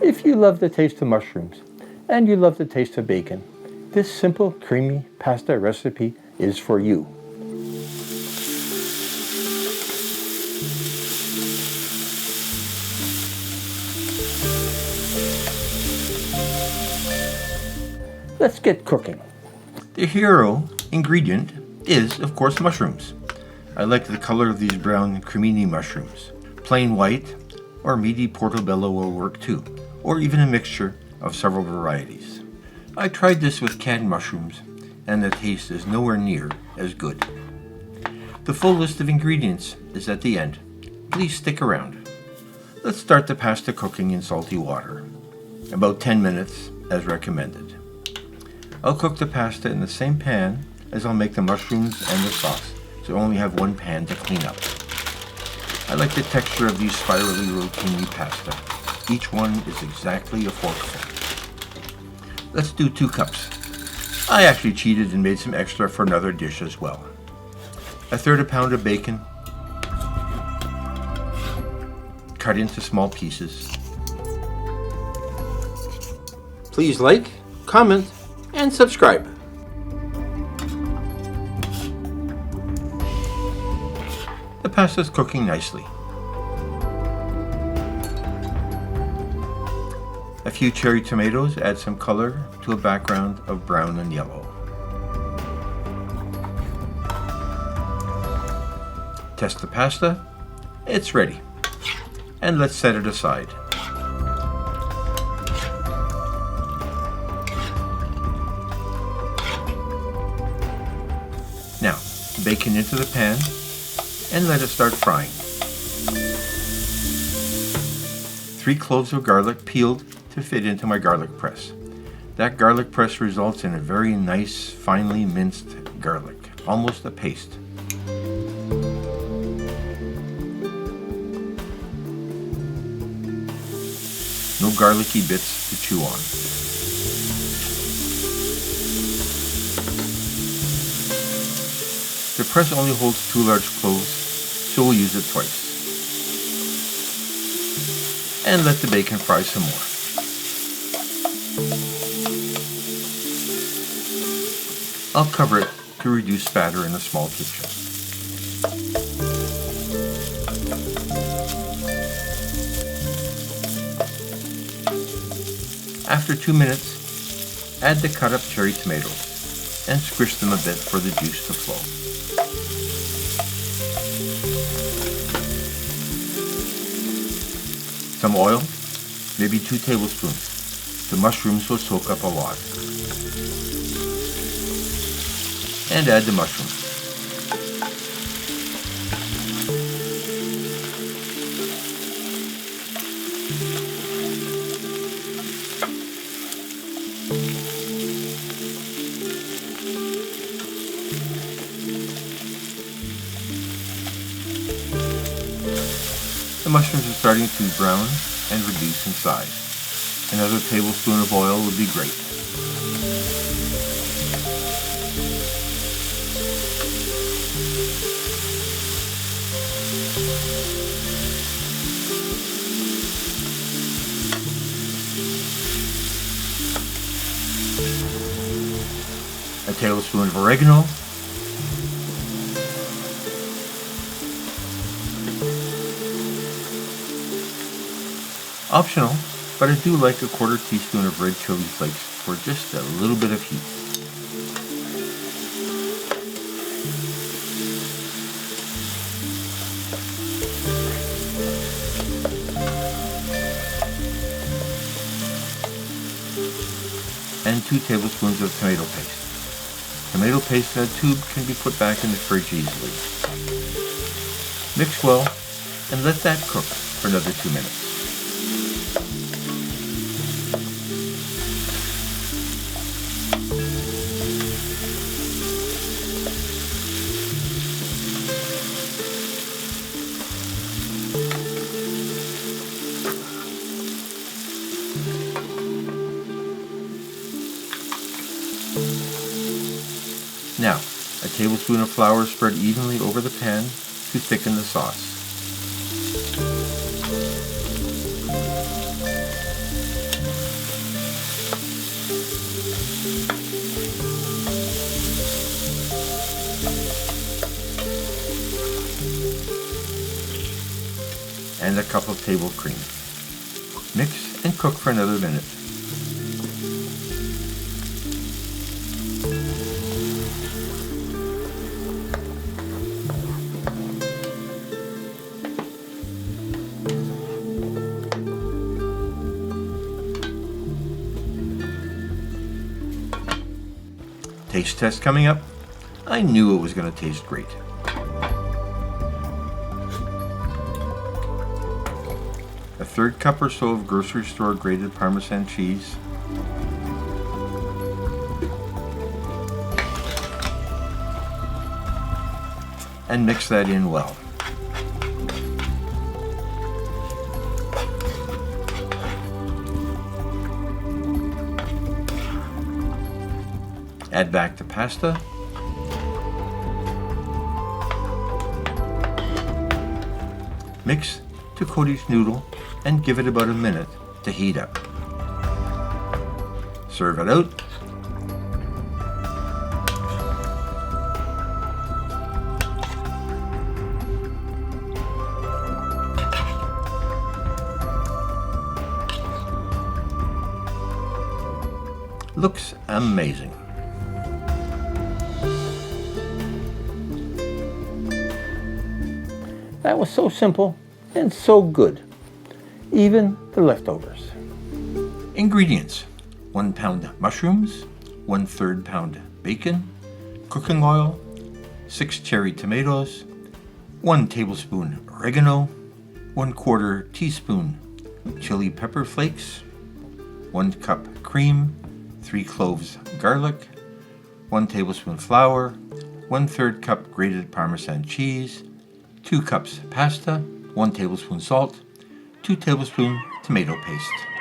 If you love the taste of mushrooms and you love the taste of bacon, this simple, creamy pasta recipe is for you. Let's get cooking. The hero ingredient is, of course, mushrooms. I like the color of these brown cremini mushrooms. Plain white or meaty portobello will work too, or even a mixture of several varieties. I tried this with canned mushrooms, and the taste is nowhere near as good. The full list of ingredients is at the end. Please stick around. Let's start the pasta cooking in salty water. About 10 minutes as recommended. I'll cook the pasta in the same pan as I'll make the mushrooms and the sauce, so I only have one pan to clean up. I like the texture of these spirally rotini pasta. Each one is exactly a forkful. Let's do 2 cups. I actually cheated and made some extra for another dish as well. 1/3 pound of bacon, cut into small pieces. Please like, comment, and subscribe. The pasta is cooking nicely. A few cherry tomatoes add some color to a background of brown and yellow. Test the pasta. It's ready. And let's set it aside. Now, bacon into the pan and let it start frying. 3 cloves of garlic peeled to fit into my garlic press. That garlic press results in a very nice, finely minced garlic, almost a paste. No garlicky bits to chew on. The press only holds 2 large cloves, so we'll use it twice. And let the bacon fry some more. I'll cover it to reduce spatter in a small kitchen. After 2 minutes, add the cut up cherry tomatoes and squish them a bit for the juice to flow. Some oil, maybe 2 tablespoons. The mushrooms will soak up a lot. And add the mushrooms. The mushrooms are starting to brown and reduce in size. Another tablespoon of oil would be great. A tablespoon of oregano. Optional, but I do like a 1/4 teaspoon of red chili flakes for just a little bit of heat. And 2 tablespoons of tomato paste. Tomato paste in a tube can be put back in the fridge easily. Mix well and let that cook for another 2 minutes. Now, a tablespoon of flour spread evenly over the pan to thicken the sauce. and a cup of table cream. Mix and cook for another minute. Taste test coming up. I knew it was going to taste great. A third cup or so of grocery store grated Parmesan cheese. And mix that in well. Add back the pasta. Mix to coat each noodle and give it about a minute to heat up. Serve it out. Looks amazing. That was so simple and so good. Even the leftovers. Ingredients: 1 pound mushrooms, 1/3 pound bacon, cooking oil, 6 cherry tomatoes, 1 tablespoon oregano, 1/4 teaspoon chili pepper flakes, 1 cup cream, 3 cloves garlic, 1 tablespoon flour, 1/3 cup grated Parmesan cheese, 2 cups pasta, 1 tablespoon salt, 2 tablespoons tomato paste.